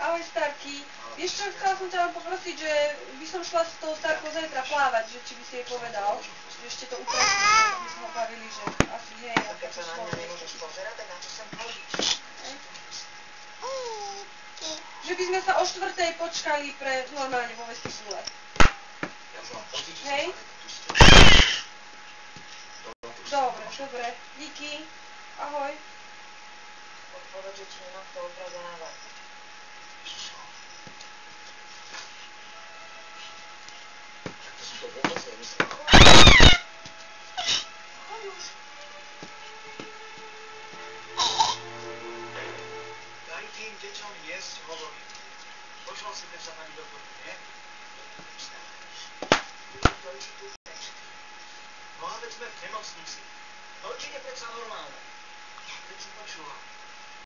Ahoj, Starky. Vieš čo, chcela som ťa len poprosiť, že by som šla s tou Starkou zajtra plávať, že či by si jej povedal, že ešte to upresnil, aby sme ho bavili, že asi hej, a keď sa na mňa nemôžeš pozerať, tak na čo sem chodíš? Že by sme sa o 4:00 počkali pre normálne vo vestibule. Hej? Dobre, dobre. Díky. Ahoj. Odpoveď, že ti nemám kto opravdávať. To si to vôbec nemyslela. Choď už. Daj tým deťom jesť, hovorím. Pošla si sa pani doktorku, nie? Ktorý si tu chceš? No a veď sme v nemocnici. No či je predsa normálne. Keď si počula.